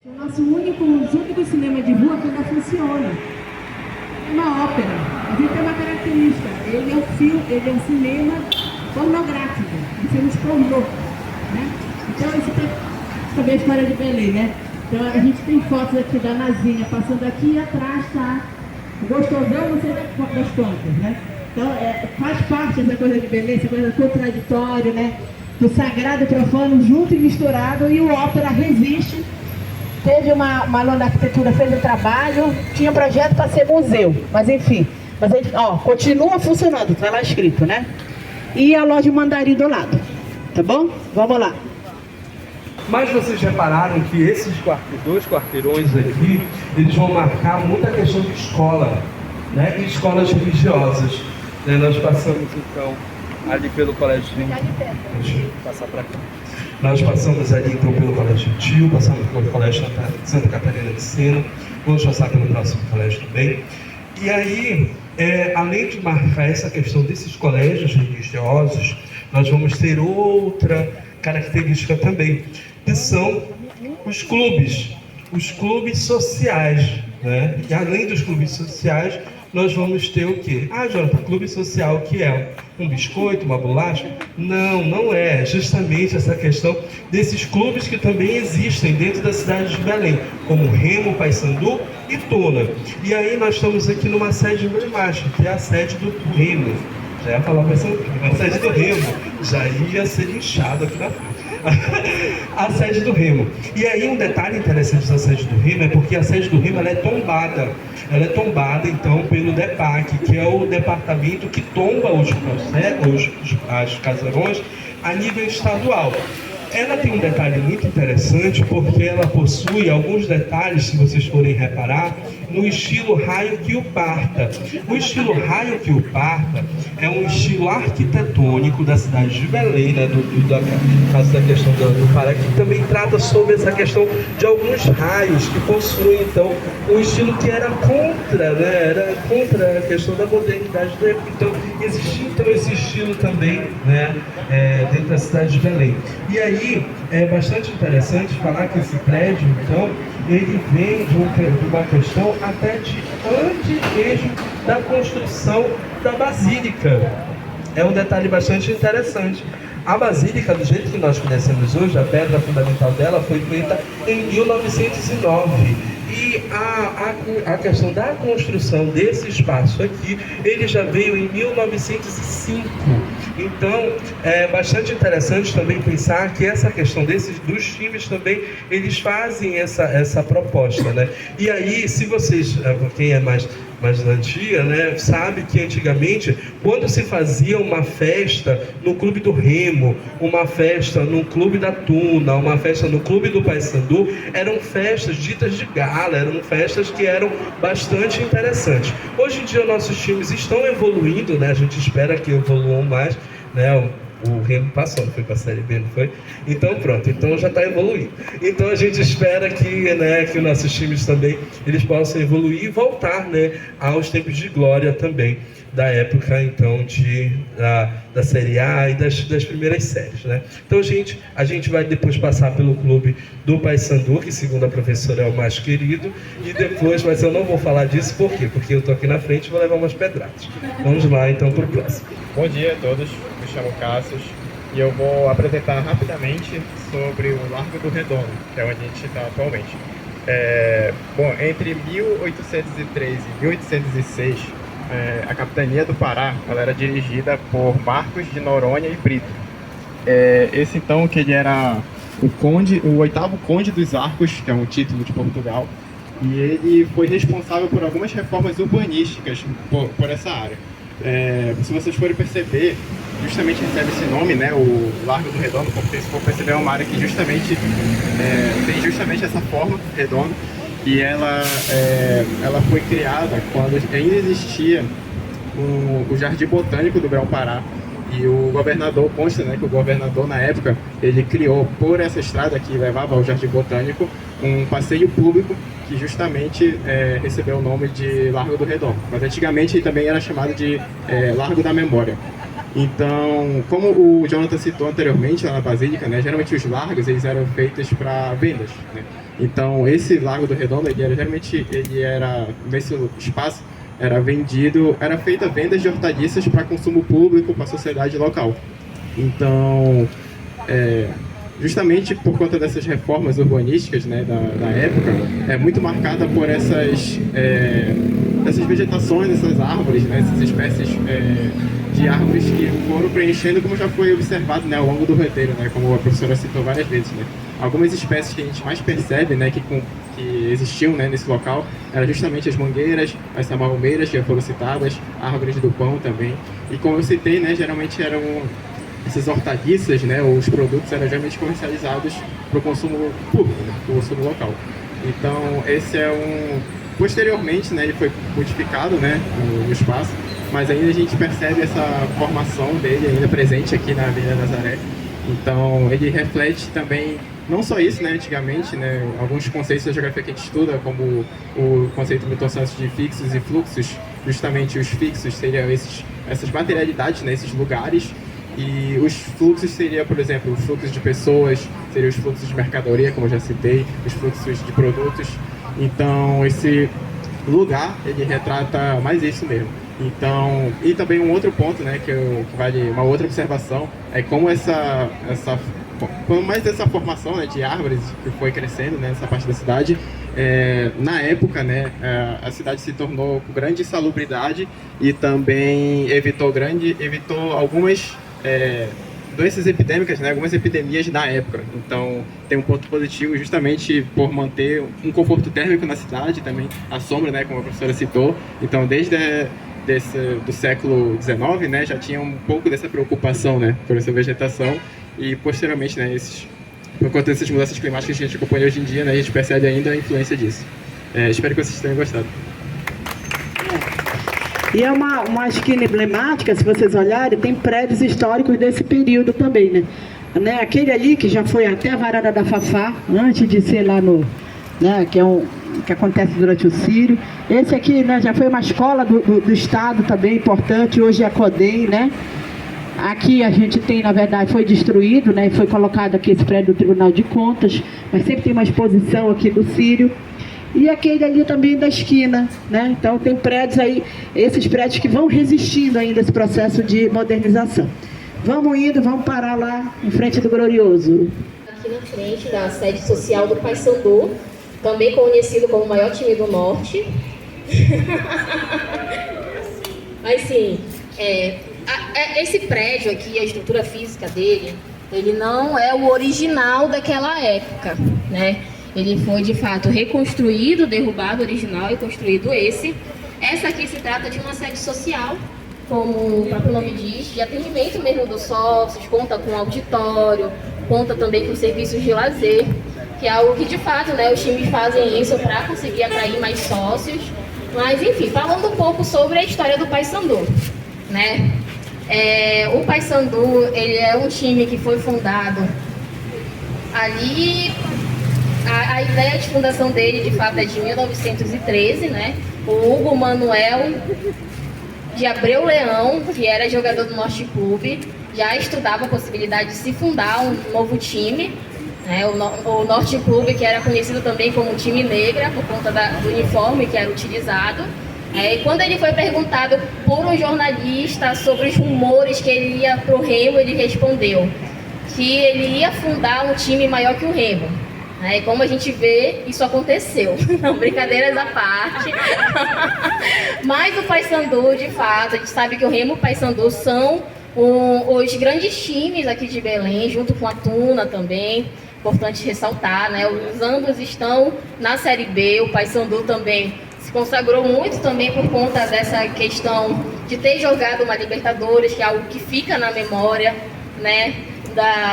É o nosso único cinema de rua que ainda funciona. É uma ópera. A gente tem uma característica. Ele é um cinema pornográfico, de filmes pornô, né? Então, isso também é a história de Belém, né? Então, a gente tem fotos aqui da Nazinha passando aqui e atrás tá o gostosão, não sei das quantas, né? Então, faz parte dessa coisa de Belém, essa coisa contraditória, né? Do sagrado e profano junto e misturado, e o ópera resiste. Teve uma aluna da arquitetura, fez o trabalho, tinha projeto para ser museu, mas enfim. Mas aí, continua funcionando, está lá escrito, né? E a loja Mandarim do lado, tá bom? Vamos lá. Mas vocês repararam que esses dois quarteirões aqui, eles vão marcar muita questão de escola, né? E escolas religiosas. Né? Nós passamos então ali pelo colégio. Deixa eu passar para cá. Nós passamos ali então pelo Colégio Tio, passamos pelo Colégio Santa Catarina de Sena, vamos passar pelo próximo colégio também. E aí, além de marcar essa questão desses colégios religiosos, nós vamos ter outra característica também, que são os clubes sociais, né? E além dos clubes sociais, nós vamos ter o quê? Jonathan, clube social, o que é? Um biscoito, uma bolacha? Não, não é. Justamente essa questão desses clubes que também existem dentro da cidade de Belém, como Remo, Paysandu e Tona. E aí nós estamos aqui numa sede emblemática, que é a sede do Remo. Já ia falar Paysandu, a sede do Remo. Já ia ser inchado aqui na frente. A sede do Remo. E aí um detalhe interessante da sede do Remo é porque a sede do Remo ela é tombada. Ela é tombada então pelo DEPAC, que é o departamento que tomba as casarões a nível estadual. Ela tem um detalhe muito interessante porque ela possui alguns detalhes, se vocês forem reparar, no estilo Raio que o parta. O estilo Raio que o parta é um estilo arquitetônico da cidade de Belém, né, da questão do Pará, que também trata sobre essa questão de alguns raios que possuem então um estilo que era contra, né, era contra a questão da modernidade da época. Então existia então esse estilo também, né, dentro da cidade de Belém. E aí é bastante interessante falar que esse prédio, então, ele vem de uma questão até de antes mesmo da construção da Basílica. É um detalhe bastante interessante. A Basílica, do jeito que nós conhecemos hoje, a pedra fundamental dela foi feita em 1909. E a questão da construção desse espaço aqui, ele já veio em 1905. Então, é bastante interessante também pensar que essa questão dos times também, eles fazem essa proposta, né? E aí, se vocês, quem é mais antiga, né, sabe que antigamente, quando se fazia uma festa no Clube do Remo, uma festa no Clube da Tuna, uma festa no Clube do Paysandu, eram festas ditas de gala, eram festas que eram bastante interessantes. Hoje em dia nossos times estão evoluindo, né, a gente espera que evoluam mais, né, o Remo passou, não foi para a Série B, não foi? Então pronto, então já está evoluindo. Então a gente espera que, né, que os nossos times também, eles possam evoluir e voltar, né, aos tempos de glória também, da época então da Série A e das primeiras séries, né? Então a gente vai depois passar pelo clube do Paysandu, que segundo a professora é o mais querido, e depois, mas eu não vou falar disso, por quê? Porque eu estou aqui na frente e vou levar umas pedradas. Vamos lá então para o próximo. Bom dia a todos, me chamo Cassius e eu vou apresentar rapidamente sobre o Largo do Redondo, que é onde a gente está atualmente. Bom, entre 1803 e 1806, a capitania do Pará ela era dirigida por Marcos de Noronha e Brito. Esse então que ele era o oitavo conde dos Arcos, que é um título de Portugal, e ele foi responsável por algumas reformas urbanísticas por essa área. Se vocês forem perceber, justamente recebe esse nome, né, o Largo do Redondo, porque se for perceber é uma área que justamente tem justamente essa forma redonda, e ela foi criada quando ainda existia o Jardim Botânico do Bel-Pará, e o governador, consta, né, que o governador na época, ele criou por essa estrada que levava ao Jardim Botânico um passeio público que justamente recebeu o nome de Largo do Redondo, mas antigamente ele também era chamado de Largo da Memória. Então, como o Jonathan citou anteriormente lá na Basílica, né, geralmente os largos eles eram feitos para vendas, né? Então, esse Largo do Redondo, nesse espaço, era feita vendas de hortaliças para consumo público, para a sociedade local. Então, justamente por conta dessas reformas urbanísticas, né, da época, é muito marcada por essas vegetações, essas árvores, né, essas espécies de árvores que foram preenchendo, como já foi observado, né, ao longo do roteiro, né, como a professora citou várias vezes, né. Algumas espécies que a gente mais percebe, né, que existiam, né, nesse local eram justamente as mangueiras, as samarumeiras, que já foram citadas, árvores do pão também. E como eu citei, né, geralmente eram essas hortaliças, né, os produtos eram geralmente comercializados para o consumo público, né, para o consumo local. Então, posteriormente, né, ele foi modificado, né, no espaço, mas ainda a gente percebe essa formação dele ainda presente aqui na Avenida Nazaré. Então, ele reflete também, não só isso, né, antigamente, né, alguns conceitos da geografia que a gente estuda, como o conceito Milton-Santos de fixos e fluxos. Justamente os fixos seriam essas materialidades, né, esses lugares, e os fluxos seria, por exemplo, os fluxos de pessoas, seriam os fluxos de mercadoria, como eu já citei, os fluxos de produtos. Então, esse lugar, ele retrata mais isso mesmo. Então, e também um outro ponto, né, que vale uma outra observação, é como mais dessa formação, né, de árvores que foi crescendo, né, nessa parte da cidade. Na época, né, a cidade se tornou com grande insalubridade e também evitou algumas doenças epidêmicas, né, algumas epidemias na época. Então, tem um ponto positivo justamente por manter um conforto térmico na cidade, também a sombra, né, como a professora citou. Então, do século XIX, né, já tinha um pouco dessa preocupação, né, por essa vegetação, e posteriormente, né, por conta dessas mudanças climáticas que a gente acompanha hoje em dia, né, a gente percebe ainda a influência disso. Espero que vocês tenham gostado. E é uma esquina emblemática, se vocês olharem, tem prédios históricos desse período também, né? Aquele ali que já foi até a varanda da Fafá, antes de ser lá no... né, que acontece durante o Círio. Esse aqui, né, já foi uma escola do Estado também importante, hoje é a CODEM, né? Aqui a gente tem, na verdade, foi destruído, né, foi colocado aqui esse prédio do Tribunal de Contas, mas sempre tem uma exposição aqui do Círio. E aquele ali também da esquina, né? Então tem prédios aí, esses prédios que vão resistindo ainda a esse processo de modernização. Vamos indo, vamos parar lá em frente do Glorioso. Aqui na frente da sede social do Paysandu, também conhecido como o maior time do Norte. Mas sim, esse prédio aqui, a estrutura física dele, ele não é o original daquela época, né? Ele foi, de fato, reconstruído, derrubado o original e construído esse. Essa aqui se trata de uma sede social, como o próprio nome diz, de atendimento mesmo dos sócios, conta com auditório, conta também com serviços de lazer, que é algo que, de fato, né, os times fazem isso para conseguir atrair mais sócios. Mas, enfim, falando um pouco sobre a história do Paysandu, né? O Paysandu, ele é um time que foi fundado ali... A ideia de fundação dele, de fato, é de 1913, né? O Hugo Manuel de Abreu Leão, que era jogador do Norte Clube, já estudava a possibilidade de se fundar um novo time, né? O Norte Clube, que era conhecido também como time negra, por conta do uniforme que era utilizado. E quando ele foi perguntado por um jornalista sobre os rumores que ele ia para o Remo, ele respondeu que ele ia fundar um time maior que o Remo. E como a gente vê, isso aconteceu. Não, brincadeiras à parte. Mas o Paysandu, de fato, a gente sabe que o Remo e o Paysandu são os grandes times aqui de Belém, junto com a Tuna também. Importante ressaltar, né? Os ambos estão na Série B. O Paysandu também se consagrou muito também por conta dessa questão de ter jogado uma Libertadores, que é algo que fica na memória, né,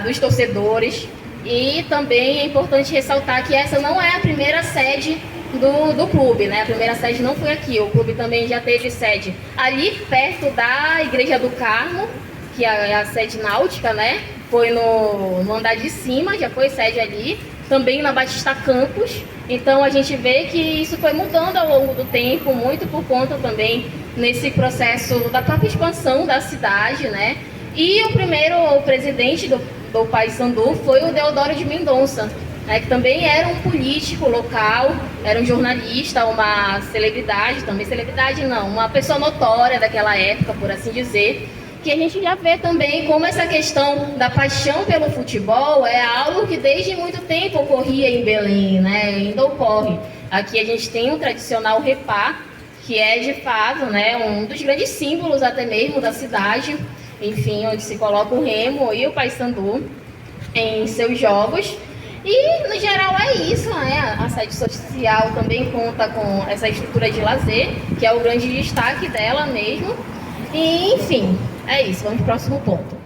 dos torcedores. E também é importante ressaltar que essa não é a primeira sede do clube, né? A primeira sede não foi aqui, o clube também já teve sede ali perto da Igreja do Carmo, que é a sede náutica, né? Foi no andar de cima, já foi sede ali, também na Batista Campos. Então a gente vê que isso foi mudando ao longo do tempo, muito por conta também, nesse processo da própria expansão da cidade, né? E o primeiro presidente do Paysandu foi o Deodoro de Mendonça, né, que também era um político local, era um jornalista, uma celebridade, também celebridade não, uma pessoa notória daquela época, por assim dizer, que a gente já vê também como essa questão da paixão pelo futebol é algo que desde muito tempo ocorria em Belém, né, ainda ocorre. Aqui a gente tem um tradicional repá, que é de fato, né, um dos grandes símbolos até mesmo da cidade, enfim, onde se coloca o Remo e o Paysandu em seus jogos. E, no geral, é isso, né? A sede social também conta com essa estrutura de lazer, que é o grande destaque dela mesmo. E, enfim, é isso. Vamos para o próximo ponto.